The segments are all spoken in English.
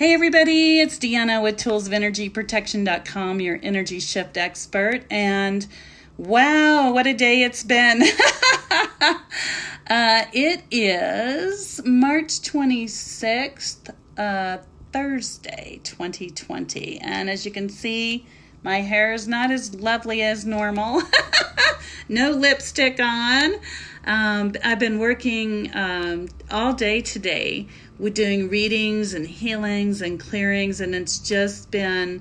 Hey everybody, it's Deanna with toolsofernergyprotection.com, your energy shift expert. And wow, what a day it's been. It is March 26th, Thursday, 2020. And as you can see, my hair is not as lovely as normal. No lipstick on. I've been working all day today with doing readings and healings and clearings, and it's just been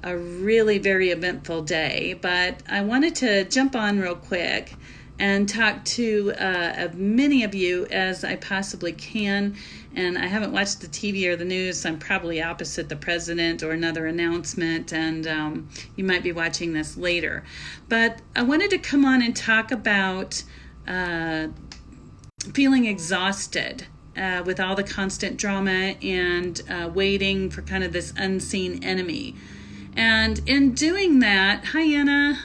a really very eventful day. But I wanted to jump on real quick and talk to as many of you as I possibly can. And I haven't watched the TV or the news, so I'm probably opposite the president or another announcement, and you might be watching this later. But I wanted to come on and talk about feeling exhausted with all the constant drama and waiting for kind of this unseen enemy. And in doing that, hi Anna,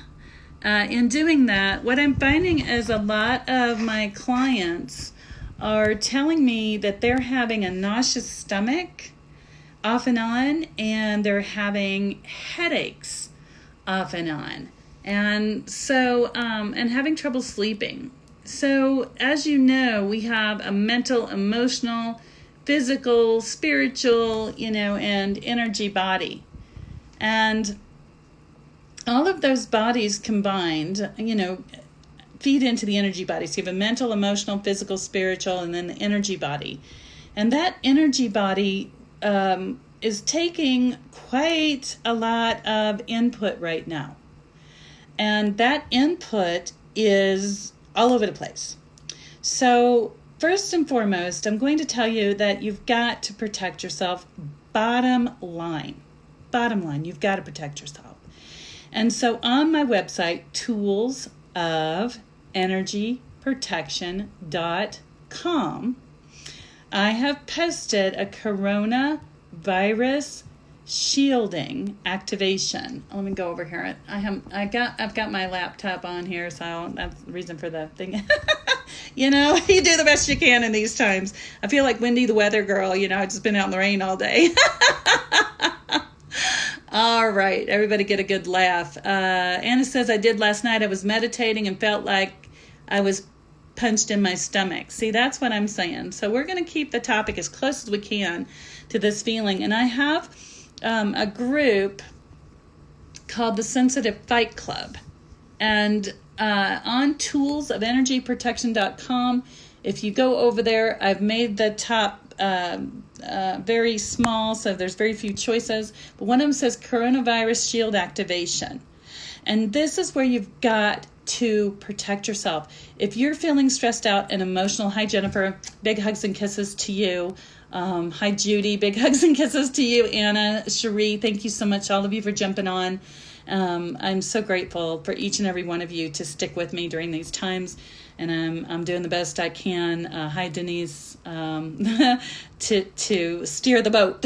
in doing that, what I'm finding is a lot of my clients are telling me that they're having a nauseous stomach off and on, and they're having headaches off and on. And so, and having trouble sleeping. So, as you know, we have a mental, emotional, physical, spiritual, and energy body. And all of those bodies combined, feed into the energy body. So you have a mental, emotional, physical, spiritual, and then the energy body. And that energy body is taking quite a lot of input right now. And that input is all over the place. So first and foremost, I'm going to tell you that you've got to protect yourself. Bottom line, you've got to protect yourself. And so on my website, toolsofernergyprotection.com, I have posted a coronavirus shielding activation. Let me go over here. I've got my laptop on here, so that's the reason for the thing. You do the best you can in these times. I feel like Wendy the weather girl. I've just been out in the rain all day. All right, everybody get a good laugh. Anna says, I did last night. I was meditating and felt like I was punched in my stomach. See, that's what I'm saying. So we're going to keep the topic as close as we can to this feeling. And I have a group called the Sensitive Fight Club. And on toolsofernergyprotection.com, if you go over there, I've made the top very small, so there's very few choices. But one of them says coronavirus shield activation. And this is where you've got to protect yourself. If you're feeling stressed out and emotional, hi Jennifer, big hugs and kisses to you. Hi Judy, big hugs and kisses to you. Anna, Cherie, thank you so much, all of you, for jumping on. I'm so grateful for each and every one of you to stick with me during these times, and I'm doing the best I can. Hi Denise, to steer the boat.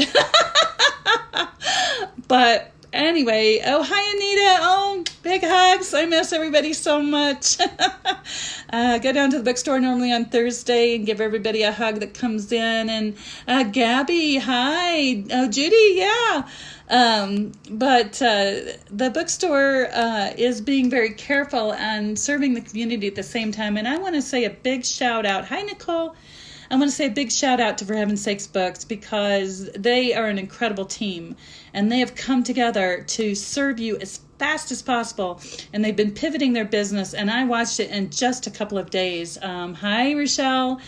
But anyway, oh hi Anita, oh big hugs. I miss everybody so much. Go down to the bookstore normally on Thursday and give everybody a hug that comes in. And Gabby, hi. Oh Judy, yeah. But the bookstore is being very careful and serving the community at the same time. And I want to say a big shout out. Hi, Nicole. I want to say a big shout out to For Heaven's Sakes Books, because they are an incredible team and they have come together to serve you as fast as possible. And they've been pivoting their business, and I watched it in just a couple of days. Hi, Rochelle,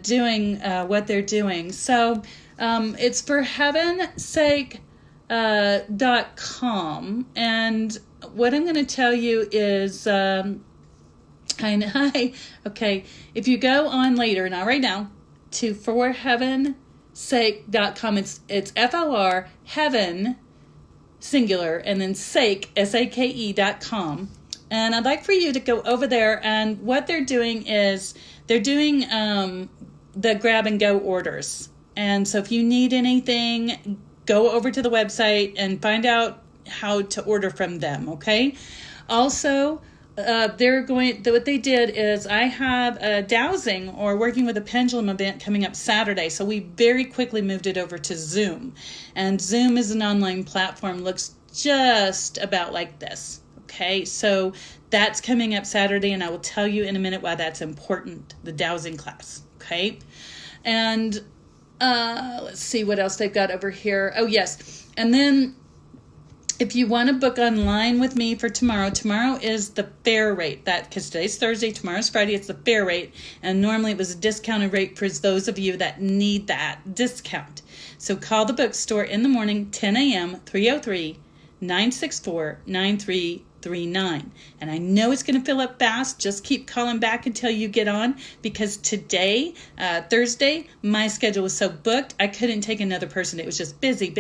doing what they're doing. So it's For Heaven's Sake .com, and what I'm going to tell you is hi. Okay, if you go on later, not right now, to forheavensake.com, it's FOR heaven singular and then sake SAKE.com, and I'd like for you to go over there. And what they're doing is they're doing the grab and go orders. And so if you need anything, go over to the website and find out how to order from them, okay? Also, what they did is I have a dowsing or working with a pendulum event coming up Saturday. So we very quickly moved it over to Zoom. And Zoom is an online platform, looks just about like this. Okay, so that's coming up Saturday, and I will tell you in a minute why that's important, the dowsing class. Okay, and let's see what else they've got over here. Oh, yes. And then if you want to book online with me for tomorrow is the fair rate. Because today's Thursday, tomorrow's Friday, it's the fair rate. And normally it was a discounted rate for those of you that need that discount. So call the bookstore in the morning, 10 a.m., 303-964-9339. And I know it's going to fill up fast. Just keep calling back until you get on, because today, Thursday, my schedule was so booked I couldn't take another person. It was just busy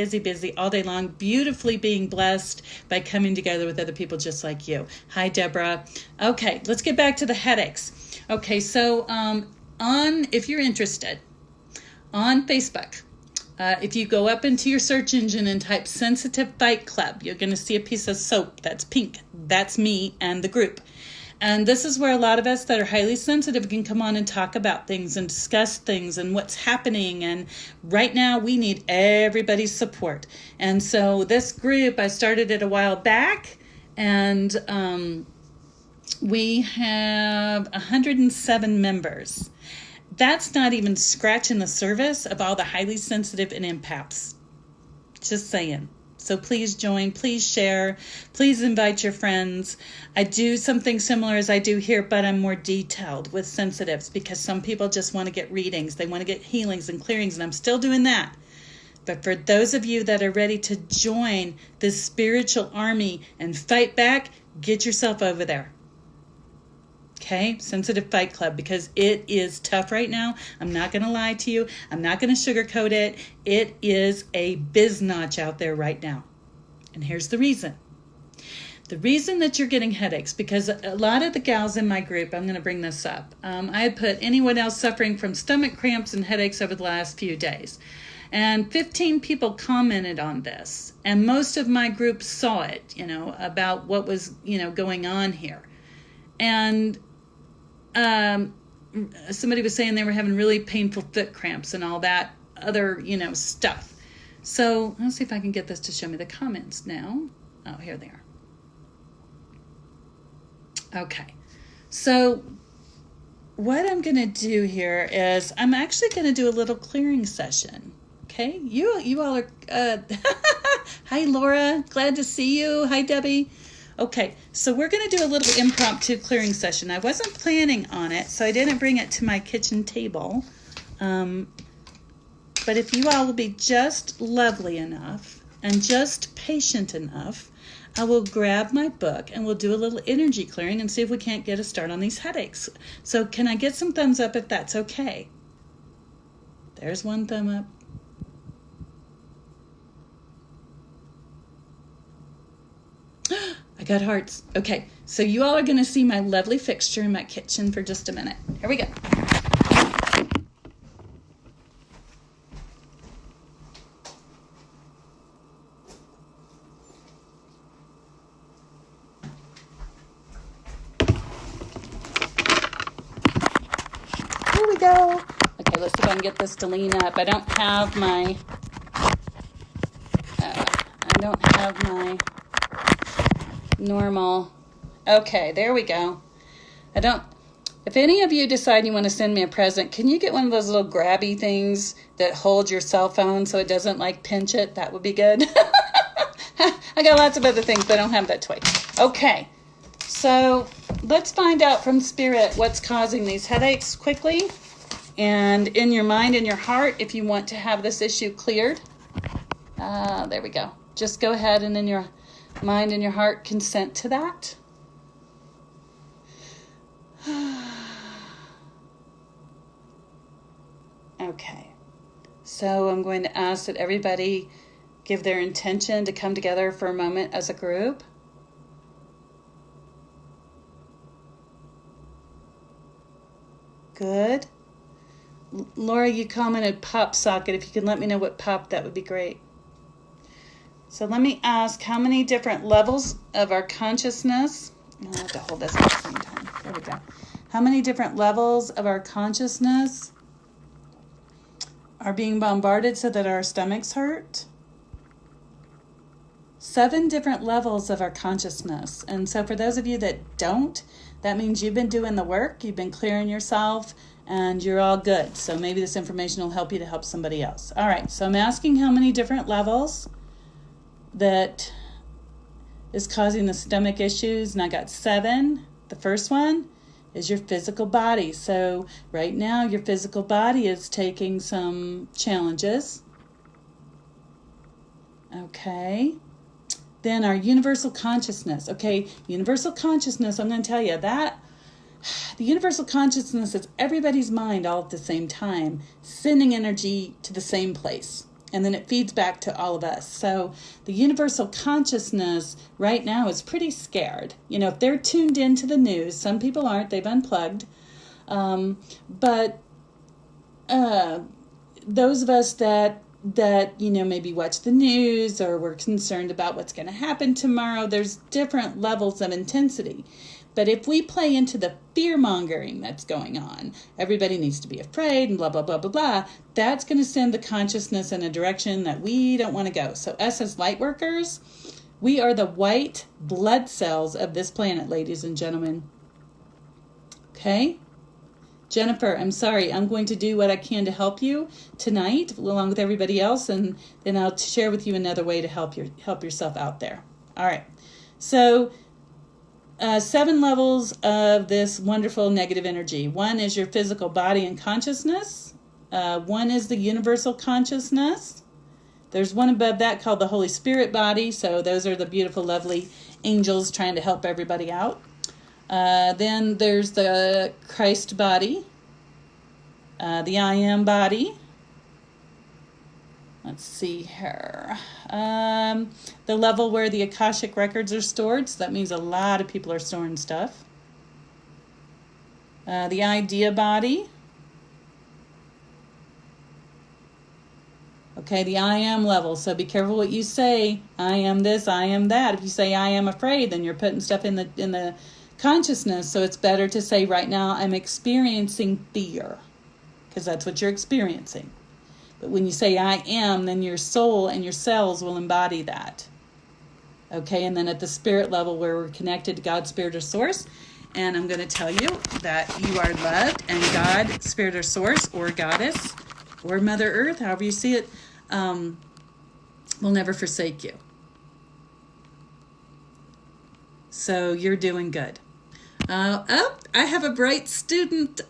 all day long, beautifully being blessed by coming together with other people just like you. Hi, Deborah. Okay, let's get back to the headaches. Okay, so if you're interested, on Facebook, if you go up into your search engine and type Sensitive Fight Club, you're going to see a piece of soap that's pink. That's me and the group. And this is where a lot of us that are highly sensitive can come on and talk about things and discuss things and what's happening. And right now we need everybody's support. And so this group, I started it a while back, and we have 107 members. That's not even scratching the surface of all the highly sensitive and empaths. Just saying. So please join, please share, please invite your friends. I do something similar as I do here, but I'm more detailed with sensitives, because some people just want to get readings. They want to get healings and clearings, and I'm still doing that. But for those of you that are ready to join this spiritual army and fight back, get yourself over there. Okay, Sensitive Fight Club, because it is tough right now. I'm not going to lie to you. I'm not going to sugarcoat it. It is a biznatch out there right now. And here's the reason. The reason that you're getting headaches, because a lot of the gals in my group, I'm going to bring this up. I had put anyone else suffering from stomach cramps and headaches over the last few days. And 15 people commented on this. And most of my group saw it, about what was, going on here. And somebody was saying they were having really painful foot cramps and all that other, stuff. So let's see if I can get this to show me the comments now. Oh, here they are. Okay. So what I'm going to do here is I'm actually going to do a little clearing session. Okay. You all are, hi, Laura. Glad to see you. Hi, Debbie. Okay, so we're going to do a little impromptu clearing session. I wasn't planning on it, so I didn't bring it to my kitchen table. But if you all will be just lovely enough and just patient enough, I will grab my book and we'll do a little energy clearing and see if we can't get a start on these headaches. So can I get some thumbs up if that's okay? There's one thumb up. I got hearts. Okay, so you all are going to see my lovely fixture in my kitchen for just a minute. Here we go. Here we go. Okay, let's see if I can get this to lean up. I don't have my normal. Okay, there we go. If any of you decide you want to send me a present, can you get one of those little grabby things that hold your cell phone so it doesn't pinch it? That would be good. I got lots of other things, but I don't have that toy. Okay, so let's find out from Spirit what's causing these headaches quickly. And in your mind and your heart, if you want to have this issue cleared, there we go. Just go ahead and in your mind and your heart consent to that. Okay, so I'm going to ask that everybody give their intention to come together for a moment as a group. Good. Laura, you commented pop socket. If you can let me know what pop, that would be great. So let me ask, how many different levels of our consciousness I'll have to hold this at the same time. There we go. How many different levels of our consciousness are being bombarded so that our stomachs hurt? 7 different levels of our consciousness. And so for those of you that don't, that means you've been doing the work, you've been clearing yourself, and you're all good. So maybe this information will help you to help somebody else. All right, so I'm asking how many different levels that is causing the stomach issues, and I got 7. The first one is your physical body. So right now your physical body is taking some challenges. Okay. Then our universal consciousness. Okay, universal consciousness, I'm going to tell you that the universal consciousness is everybody's mind all at the same time, sending energy to the same place. And then it feeds back to all of us. So the universal consciousness right now is pretty scared. You know, if they're tuned into the news, some people aren't, they've unplugged. But those of us that maybe watch the news or we're concerned about what's going to happen tomorrow, there's different levels of intensity. But if we play into the fear-mongering that's going on, everybody needs to be afraid and blah, blah, blah, blah, blah, that's going to send the consciousness in a direction that we don't want to go. So us as light workers, we are the white blood cells of this planet, ladies and gentlemen. Okay? Jennifer, I'm sorry. I'm going to do what I can to help you tonight, along with everybody else, and then I'll share with you another way to help yourself out there. All right. So 7 levels of this wonderful negative energy. 1 is your physical body and consciousness. 1 is the universal consciousness. There's 1 above that called the Holy Spirit body. So those are the beautiful, lovely angels trying to help everybody out. Then there's the Christ body, the I am body. Let's see here. The level where the Akashic records are stored. So that means a lot of people are storing stuff. The idea body. Okay, the I am level. So be careful what you say. I am this, I am that. If you say I am afraid, then you're putting stuff in the consciousness. So it's better to say right now I'm experiencing fear, because that's what you're experiencing. But when you say I am, then your soul and your cells will embody that. Okay, and then at the spirit level where we're connected to God, Spirit, or Source, and I'm going to tell you that you are loved, and God, Spirit, or Source, or Goddess, or Mother Earth, however you see it, will never forsake you. So you're doing good. I have a bright student,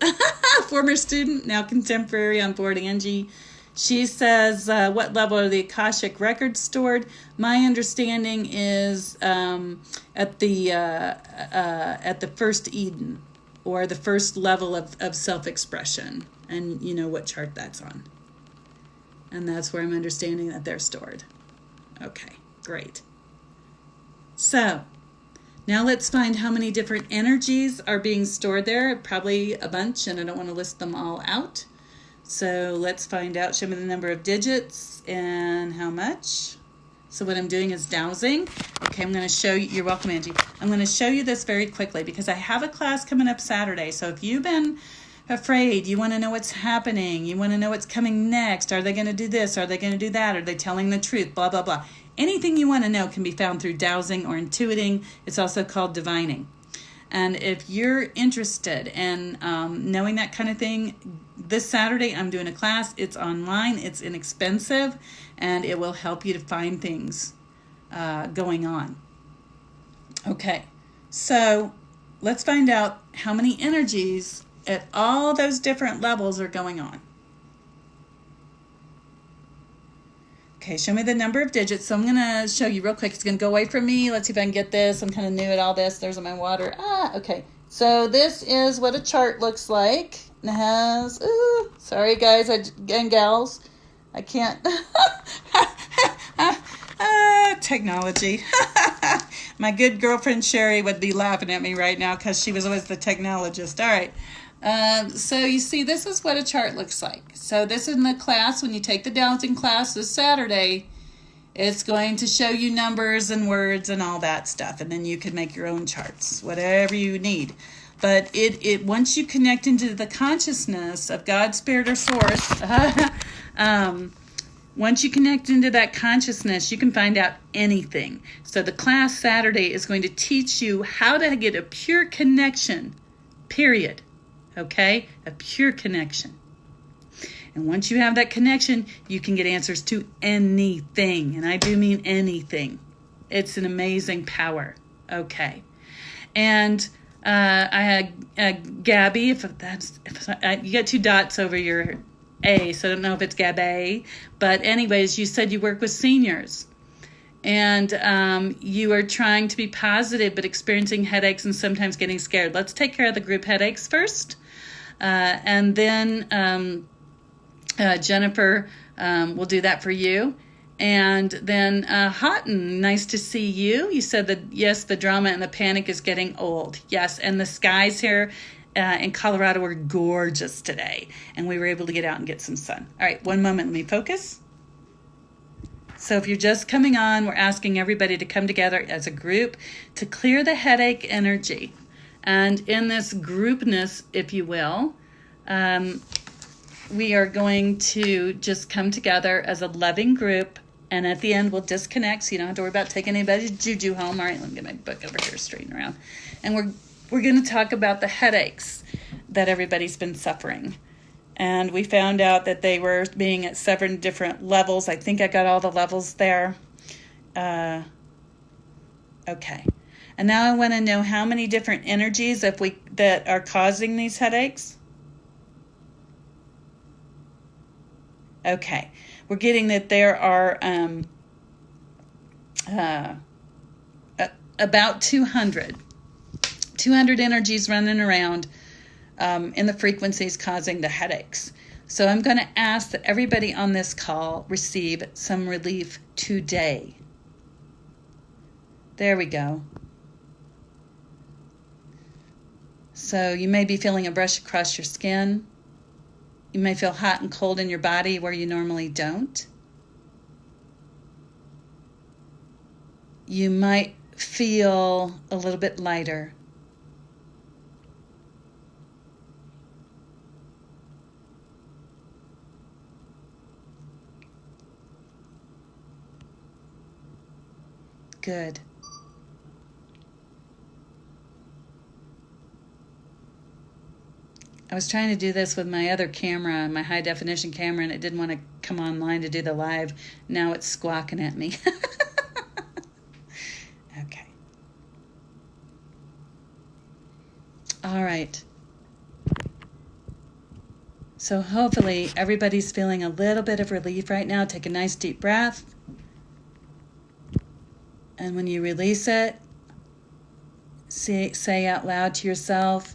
former student, now contemporary on board, Angie. She says, what level are the Akashic records stored? My understanding is at the first Eden, or the first level of self-expression. And you know what chart that's on. And that's where I'm understanding that they're stored. Okay, great. So now let's find how many different energies are being stored there. Probably a bunch, and I don't want to list them all out. So let's find out. Show me the number of digits and how much. So what I'm doing is dowsing. Okay, I'm going to show you. You're welcome, Angie. I'm going to show you this very quickly because I have a class coming up Saturday. So if you've been afraid, you want to know what's happening, you want to know what's coming next, are they going to do this, are they going to do that, are they telling the truth, blah, blah, blah. Anything you want to know can be found through dowsing or intuiting. It's also called divining. And if you're interested in knowing that kind of thing, this Saturday I'm doing a class. It's online, it's inexpensive, and it will help you to find things going on. Okay, so let's find out how many energies at all those different levels are going on. Okay, show me the number of digits. So I'm going to show you real quick. It's going to go away from me. Let's see if I can get this. I'm kind of new at all this. There's my water. Okay. So this is what a chart looks like. It has, sorry guys and gals. I can't. Technology. My good girlfriend Sherry would be laughing at me right now because she was always the technologist. All right. So you see, this is what a chart looks like. So this is in the class, when you take the dowsing class this Saturday, It's going to show you numbers and words and all that stuff, and then you can make your own charts, whatever you need. But it once you connect into the consciousness of God, Spirit, or Source, once you connect into that consciousness, you can find out anything. So the class Saturday is going to teach you how to get a pure connection, period. Okay? A pure connection. And once you have that connection, you can get answers to anything. And I do mean anything. It's an amazing power. Okay. And I had Gabby, you got 2 dots over your A, so I don't know if it's Gabby. But anyways, you said you work with seniors. And you are trying to be positive, but experiencing headaches and sometimes getting scared. Let's take care of the group headaches first. And then Jennifer will do that for you. And then Houghton, nice to see you. You said that, yes, the drama and the panic is getting old. Yes, and the skies here in Colorado were gorgeous today. And we were able to get out and get some sun. All right, one moment, let me focus. So if you're just coming on, we're asking everybody to come together as a group to clear the headache energy. And in this groupness, if you will, we are going to just come together as a loving group, and at the end we'll disconnect, so you don't have to worry about taking anybody's juju home. All right, let me get my book over here, straighten around. And we're going to talk about the headaches that everybody's been suffering. And we found out that they were being at 7 different levels. I think I got all the levels there. Okay. And now I want to know how many different energies that are causing these headaches. Okay. We're getting that there are about 200 energies running around in the frequencies causing the headaches. So I'm going to ask that everybody on this call receive some relief today. There we go. So you may be feeling a brush across your skin. You may feel hot and cold in your body where you normally don't. You might feel a little bit lighter. Good. I was trying to do this with my other camera, my high definition camera, and it didn't want to come online to do the live. Now it's squawking at me. Okay. All right. So hopefully everybody's feeling a little bit of relief right now. Take a nice deep breath. And when you release it, say out loud to yourself,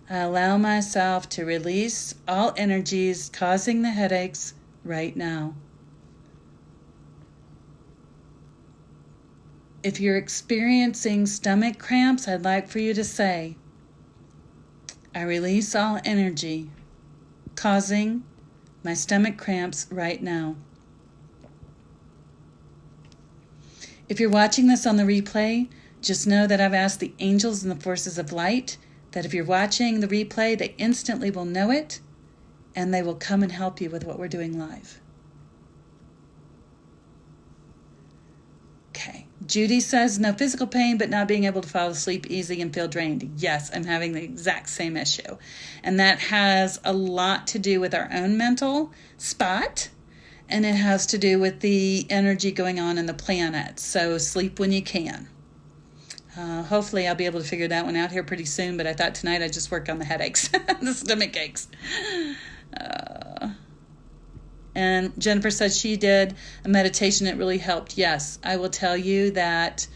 I allow myself to release all energies causing the headaches right now. If you're experiencing stomach cramps, I'd like for you to say, I release all energy causing my stomach cramps right now. If you're watching this on the replay, just know that I've asked the angels and the forces of light that if you're watching the replay, they instantly will know it, and they will come and help you with what we're doing live. Okay. Judy says, no physical pain, but not being able to fall asleep easy and feel drained. Yes, I'm having the exact same issue. And that has a lot to do with our own mental spot, and it has to do with the energy going on in the planet. So sleep when you can. Hopefully I'll be able to figure that one out here pretty soon, but I thought tonight I'd just work on the headaches, the stomach aches. And Jennifer said she did a meditation that really helped. Yes, I will tell you that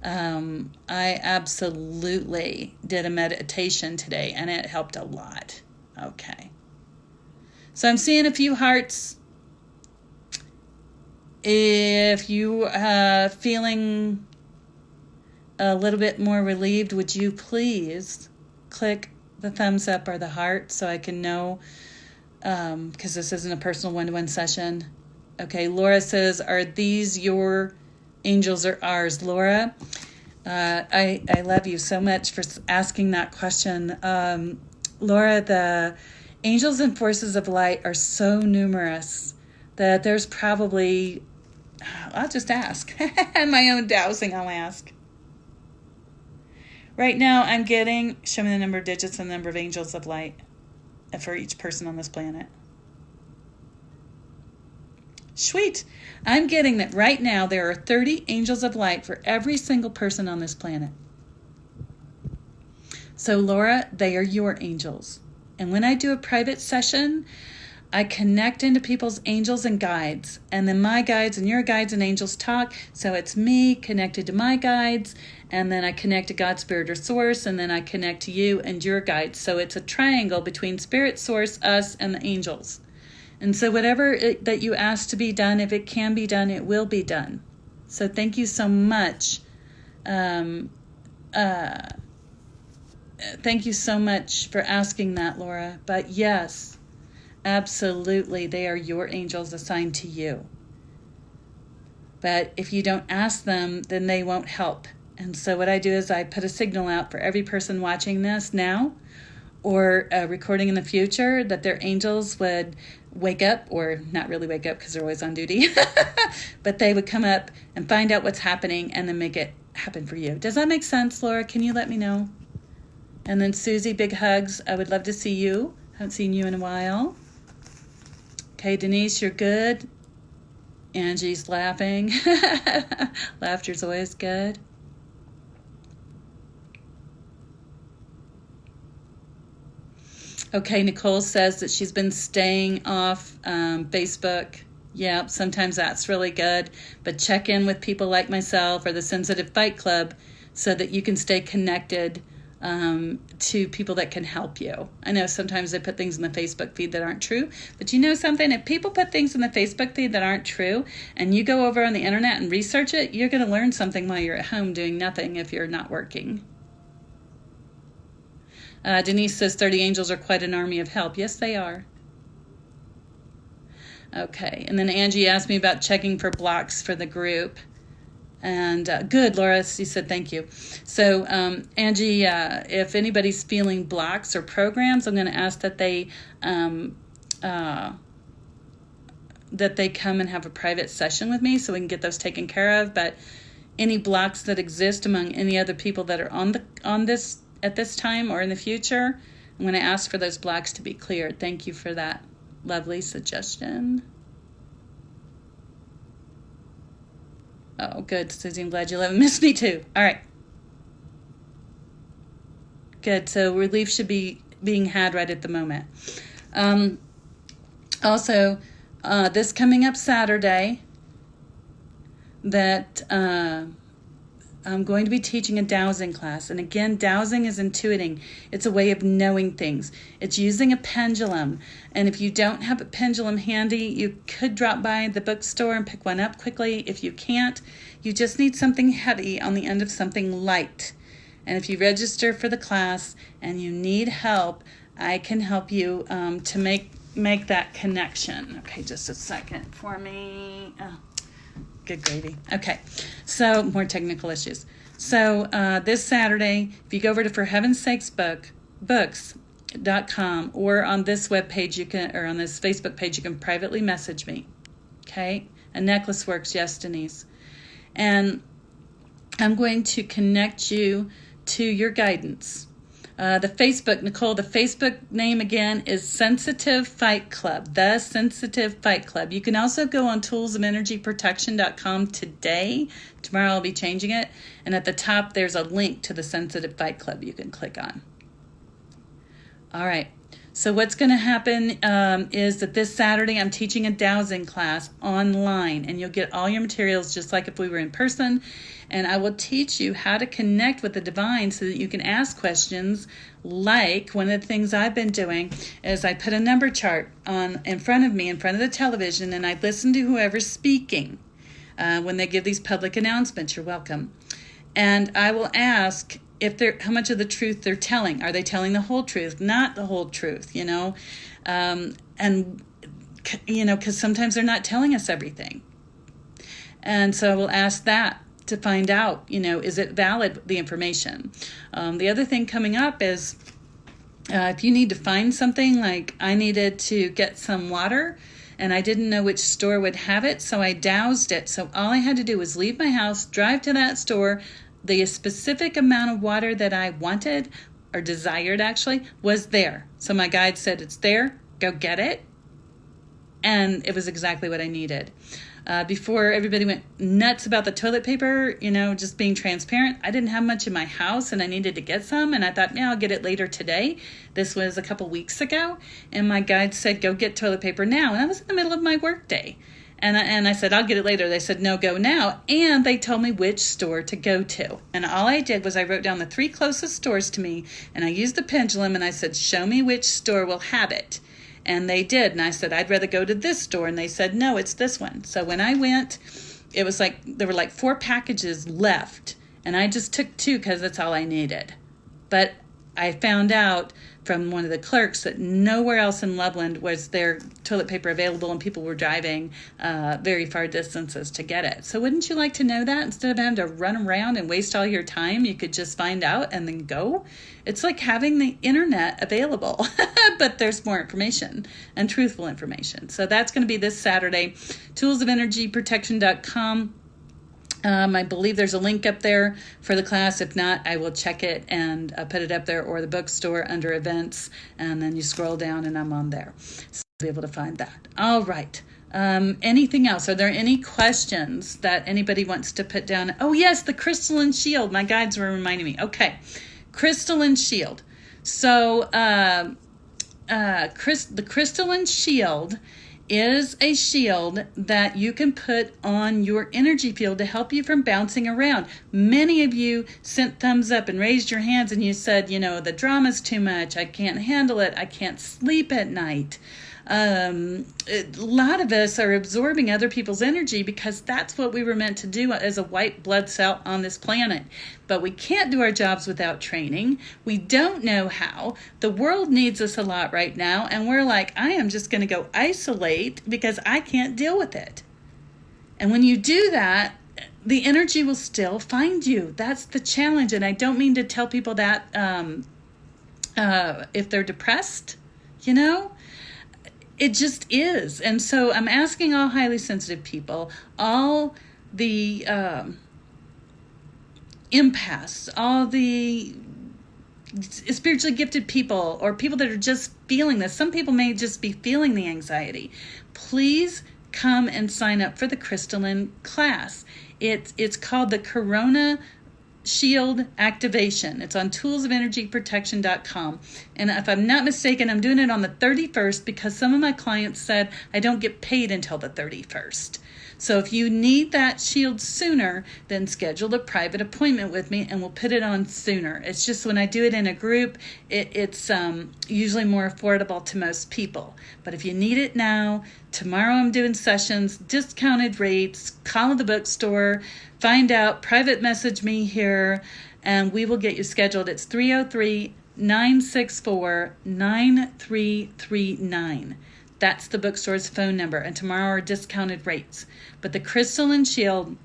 I absolutely did a meditation today, and it helped a lot. Okay. So I'm seeing a few hearts. If you are feeling a little bit more relieved, would you please click the thumbs up or the heart so I can know, because this isn't a personal one-to-one session, Okay, Laura says, are these your angels or ours? Laura, I love you so much for asking that question. Laura, the angels and forces of light are so numerous that there's probably, I'll just ask. In my own dowsing, I'll ask. Right now, I'm getting, show me the number of digits and the number of angels of light for each person on this planet. Sweet. I'm getting that right now there are 30 angels of light for every single person on this planet. So, Laura, they are your angels. And when I do a private session, I connect into people's angels and guides. And then my guides and your guides and angels talk. So it's me connected to my guides. And then I connect to God, Spirit, or Source. And then I connect to you and your guides. So it's a triangle between Spirit, Source, us, and the angels. And so whatever that you ask to be done, if it can be done, it will be done. So thank you so much. Thank you so much for asking that, Laura. But yes, absolutely, they are your angels assigned to you. But if you don't ask them, then they won't help. And so what I do is I put a signal out for every person watching this now or recording in the future that their angels would wake up, or not really wake up because they're always on duty, but they would come up and find out what's happening and then make it happen for you. Does that make sense, Laura? Can you let me know? And then Susie, big hugs. I would love to see you. Haven't seen you in a while. Okay, Denise, you're good. Angie's laughing. Laughter's always good. Okay, Nicole says that she's been staying off Facebook. Yeah, sometimes that's really good. But check in with people like myself or the Sensitive Fight Club so that you can stay connected to people that can help you. I know sometimes they put things in the Facebook feed that aren't true, but you know something? If people put things in the Facebook feed that aren't true and you go over on the internet and research it, you're going to learn something while you're at home doing nothing if you're not working. Denise says 30 angels are quite an army of help. Yes, they are. Okay, and then Angie asked me about checking for blocks for the group. And good, Laura, she said thank you. So, Angie, if anybody's feeling blocks or programs, I'm going to ask that they come and have a private session with me so we can get those taken care of. But any blocks that exist among any other people that are on this at this time or in the future, I'm going to ask for those blocks to be cleared. Thank you for that lovely suggestion. Oh, good, Susie. I'm glad you missed me too. All right. Good. So relief should be being had right at the moment. Also, this coming up Saturday, that I'm going to be teaching a dowsing class. And again, dowsing is intuiting. It's a way of knowing things. It's using a pendulum. And if you don't have a pendulum handy, you could drop by the bookstore and pick one up quickly. If you can't, you just need something heavy on the end of something light. And if you register for the class and you need help, I can help you to make that connection. Okay, just a second for me. Oh. Good gravy. Okay, so more technical issues. So this Saturday, if you go over to For Heaven's Sakes books.com or on this webpage, you can, or on this Facebook page, you can privately message me. Okay, a necklace works. Yes, Denise. And I'm going to connect you to your guidance. The Facebook, Nicole, the Facebook name again is Sensitive Fight Club, the Sensitive Fight Club. You can also go on toolsofenergyprotection.com today. Tomorrow I'll be changing it. And at the top, there's a link to the Sensitive Fight Club you can click on. All right. So what's going to happen is that this Saturday I'm teaching a dowsing class online, and you'll get all your materials just like if we were in person. And I will teach you how to connect with the divine so that you can ask questions. Like one of the things I've been doing is I put a number chart in front of me, in front of the television, and I listen to whoever's speaking when they give these public announcements. You're welcome. And I will ask how much of the truth they're telling. Are they telling the whole truth? Not the whole truth, you know? And because sometimes they're not telling us everything. And so we'll ask that to find out, is it valid, the information. The other thing coming up is if you need to find something, like I needed to get some water and I didn't know which store would have it, so I doused it. So all I had to do was leave my house, drive to that store. The specific amount of water that I wanted or desired actually was there. So my guide said, it's there, go get it. And it was exactly what I needed. Before everybody went nuts about the toilet paper, just being transparent, I didn't have much in my house and I needed to get some. And I thought, I'll get it later today. This was a couple weeks ago. And my guide said, go get toilet paper now. And I was in the middle of my work day. And I said, I'll get it later. They said, no, go now. And they told me which store to go to. And all I did was I wrote down the 3 closest stores to me. And I used the pendulum and I said, show me which store will have it. And they did. And I said, I'd rather go to this store. And they said, no, it's this one. So when I went, it was like there were like 4 packages left. And I just took 2 because that's all I needed. But I found out from one of the clerks that nowhere else in Loveland was there toilet paper available, and people were driving very far distances to get it. So wouldn't you like to know that? Instead of having to run around and waste all your time, you could just find out and then go. It's like having the internet available, but there's more information and truthful information. So that's going to be this Saturday, toolsofenergyprotection.com. I believe there's a link up there for the class. If not, I will check it and put it up there, or the bookstore under events, and then you scroll down and I'm on there. So you'll be able to find that. All right. Anything else? Are there any questions that anybody wants to put down? Oh, yes, the crystalline shield. My guides were reminding me. Okay, crystalline shield. So the crystalline shield is a shield that you can put on your energy field to help you from bouncing around. Many of you sent thumbs up and raised your hands and you said, the drama's too much. I can't handle it. I can't sleep at night. A lot of us are absorbing other people's energy because that's what we were meant to do as a white blood cell on this planet. But we can't do our jobs without training. We don't know how. The world needs us a lot right now, and we're like, I am just going to go isolate because I can't deal with it. And when you do that, the energy will still find you. That's the challenge. And I don't mean to tell people that if they're depressed, It just is. And so I'm asking all highly sensitive people, all the empaths, all the spiritually gifted people, or people that are just feeling this. Some people may just be feeling the anxiety. Please come and sign up for the crystalline class. It's called the Corona Shield Activation. It's on toolsofenergyprotection.com. And if I'm not mistaken, I'm doing it on the 31st because some of my clients said I don't get paid until the 31st. So if you need that shield sooner, then schedule a private appointment with me and we'll put it on sooner. It's just when I do it in a group, it's usually more affordable to most people. But if you need it now, tomorrow I'm doing sessions, discounted rates, call the bookstore, find out, private message me here, and we will get you scheduled. It's 303-964-9339. That's the bookstore's phone number, and tomorrow are discounted rates. But the crystalline shield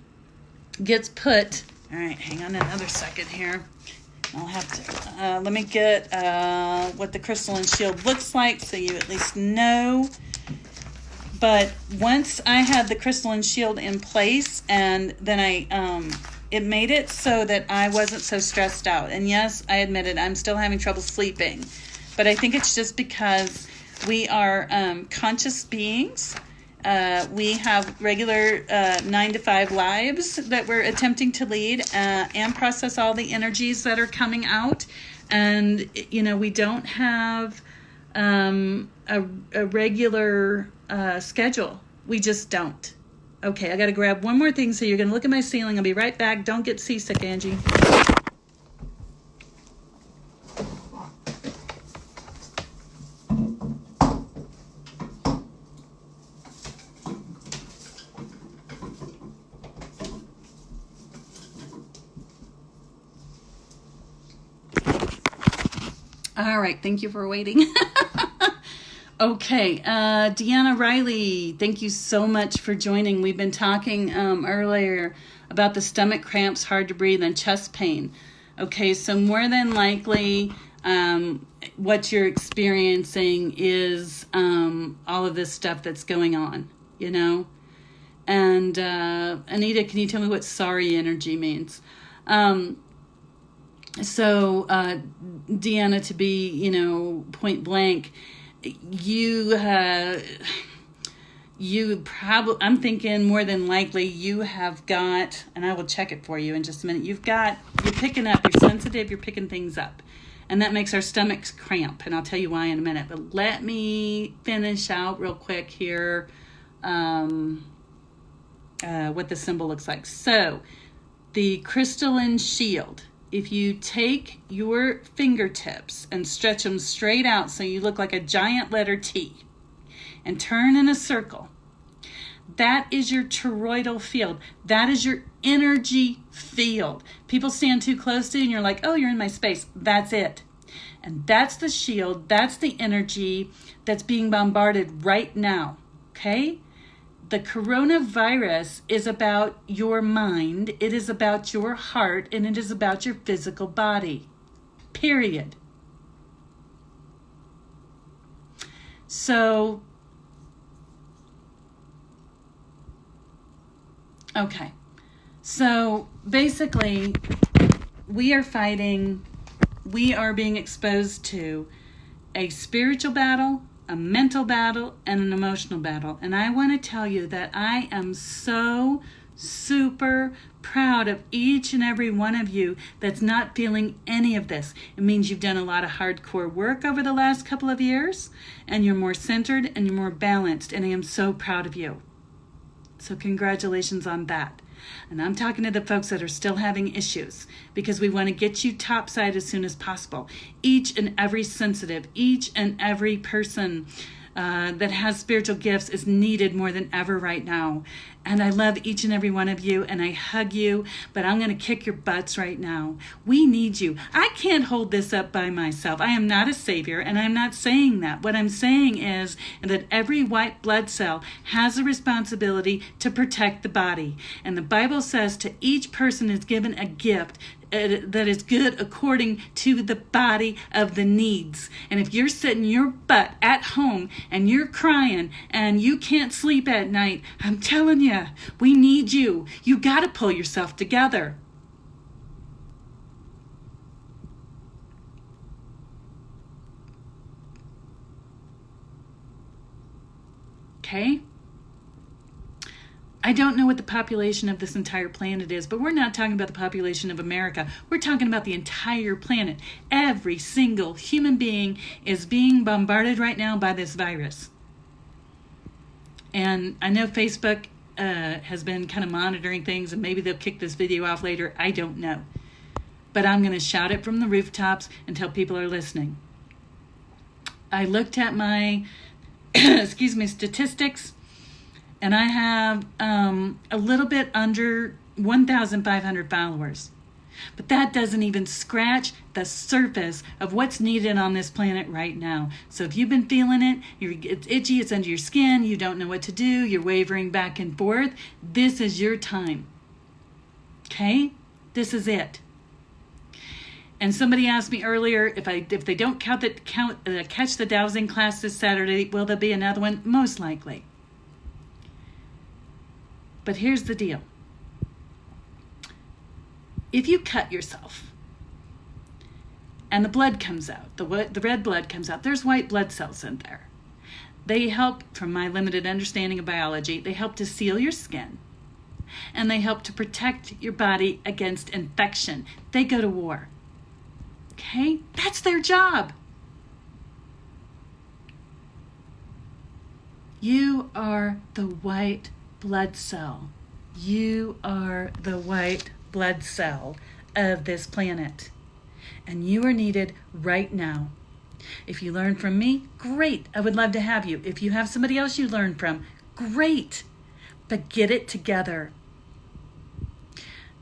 gets put, all right, hang on another second here. I'll have to, let me get what the crystalline shield looks like so you at least know. But once I had the crystalline shield in place, and then it made it so that I wasn't so stressed out. And yes, I admit it, I'm still having trouble sleeping. But I think it's just because we are conscious beings. We have regular 9 to 5 lives that we're attempting to lead and process all the energies that are coming out. And, we don't have a regular schedule. We just don't. Okay, I got to grab one more thing. So you're going to look at my ceiling. I'll be right back. Don't get seasick, Angie. All right, thank you for waiting. Okay, Deanna Riley, thank you so much for joining. We've been talking earlier about the stomach cramps, hard to breathe, and chest pain. Okay, so more than likely, what you're experiencing is all of this stuff that's going on, you know? And Anita, can you tell me what sorry energy means? So, Deanna, to be, point blank, you probably, I'm thinking more than likely you have got, and I will check it for you in just a minute, you're picking up, you're sensitive, you're picking things up. And that makes our stomachs cramp, and I'll tell you why in a minute. But let me finish out real quick here what the symbol looks like. So, the crystalline shield. If you take your fingertips and stretch them straight out so you look like a giant letter T and turn in a circle, that is your toroidal field. That is your energy field. People stand too close to you and you're like, oh, you're in my space. That's it. And that's the shield. That's the energy that's being bombarded right now. Okay? The coronavirus is about your mind, it is about your heart, and it is about your physical body. Period. So, okay. So, basically, we are being exposed to a spiritual battle, a mental battle, and an emotional battle. And I want to tell you that I am so super proud of each and every one of you that's not feeling any of this. It means you've done a lot of hardcore work over the last couple of years, and you're more centered and you're more balanced, and I am so proud of you. So congratulations on that. And I'm talking to the folks that are still having issues, because we want to get you topside as soon as possible. Each and every sensitive, each and every person that has spiritual gifts is needed more than ever right now. And I love each and every one of you, and I hug you, but I'm going to kick your butts right now. We need you. I can't hold this up by myself. I am not a savior, and I'm not saying that. What I'm saying is that every white blood cell has a responsibility to protect the body. And the Bible says to each person is given a gift that is good according to the body of the needs. And if you're sitting your butt at home and you're crying and you can't sleep at night, I'm telling you, we need you. You got to pull yourself together. Okay? I don't know what the population of this entire planet is, but we're not talking about the population of America. We're talking about the entire planet. Every single human being is being bombarded right now by this virus. And I know Facebook has been kind of monitoring things, and maybe they'll kick this video off later. I don't know. But I'm going to shout it from the rooftops until people are listening. I looked at my, statistics, and I have a little bit under 1,500 followers. But that doesn't even scratch the surface of what's needed on this planet right now. So if you've been feeling it, it's itchy, it's under your skin, you don't know what to do, you're wavering back and forth, this is your time. Okay? This is it. And somebody asked me earlier, if they don't catch the dowsing class this Saturday, will there be another one? Most likely. But here's the deal. If you cut yourself and the blood comes out, the red blood comes out, there's white blood cells in there. They help, from my limited understanding of biology, they help to seal your skin, and they help to protect your body against infection. They go to war. Okay? That's their job. You are the white blood cell. You are the white blood cell of this planet. And you are needed right now. If you learn from me, great. I would love to have you. If you have somebody else you learn from, great. But get it together.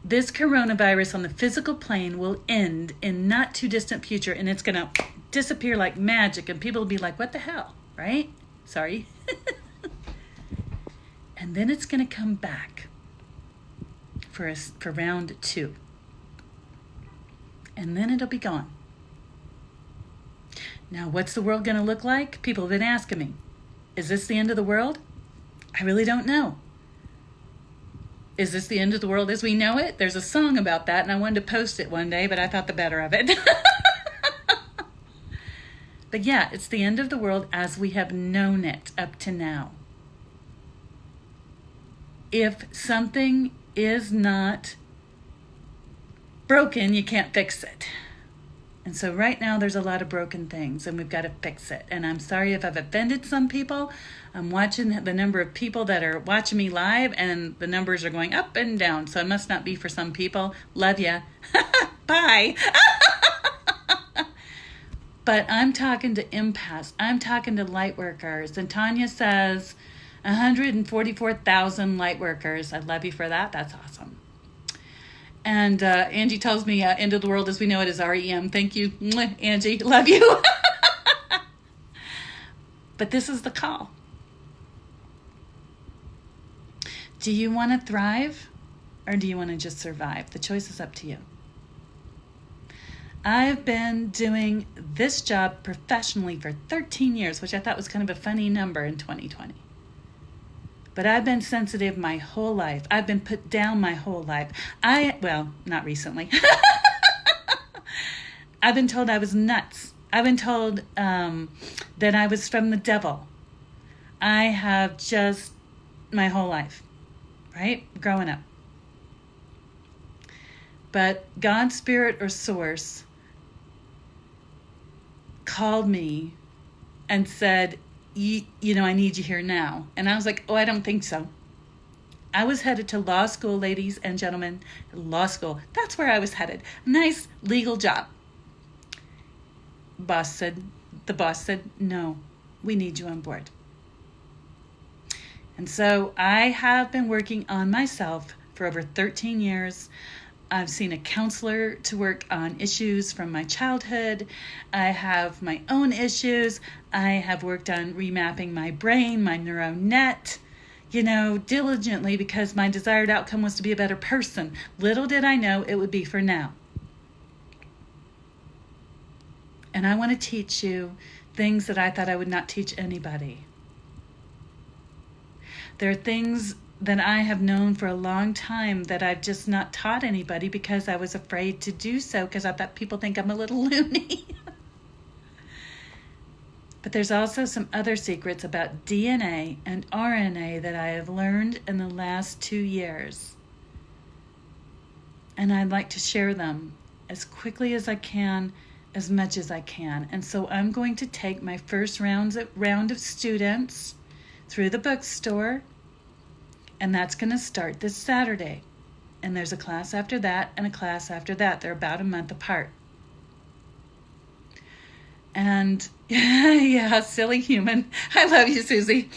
This coronavirus on the physical plane will end in not too distant future, and it's going to disappear like magic, and people will be like, what the hell? right? Sorry. And then it's going to come back for round 2. And then it'll be gone. Now, what's the world going to look like? People have been asking me, is this the end of the world? I really don't know. Is this the end of the world as we know it? There's a song about that, and I wanted to post it one day, but I thought the better of it. But yeah, it's the end of the world as we have known it up to now. If something is not broken, you can't fix it. And so right now there's a lot of broken things and we've got to fix it. And I'm sorry if I've offended some people. I'm watching the number of people that are watching me live and the numbers are going up and down. So it must not be for some people. Love ya. Bye. But I'm talking to empaths. I'm talking to light workers. And Tanya says 144,000 light workers. I love you for that. That's awesome. And Angie tells me end of the world as we know it is REM. Thank you, Angie. Love you. But this is the call. Do you want to thrive or do you want to just survive? The choice is up to you. I've been doing this job professionally for 13 years, which I thought was kind of a funny number in 2020. But I've been sensitive my whole life. I've been put down my whole life. Well, not recently. I've been told I was nuts. I've been told that I was from the devil. I have just my whole life, right? Growing up. But God, Spirit, or Source called me and said, you know, I need you here now. And I was like, oh, I don't think so. I was headed to law school, ladies and gentlemen, law school. That's where I was headed. Nice legal job. The boss said, no, we need you on board. And so I have been working on myself for over 13 years. I've seen a counselor to work on issues from my childhood. I have my own issues. I have worked on remapping my brain, my neural net, diligently because my desired outcome was to be a better person. Little did I know it would be for now. And I want to teach you things that I thought I would not teach anybody. There are things that I have known for a long time that I've just not taught anybody because I was afraid to do so because I thought people think I'm a little loony. But there's also some other secrets about DNA and RNA that I have learned in the last 2 years. And I'd like to share them as quickly as I can, as much as I can. And so I'm going to take my first round of students through the bookstore. And that's going to start this Saturday. And there's a class after that and a class after that. They're about a month apart. And yeah, silly human. I love you, Susie.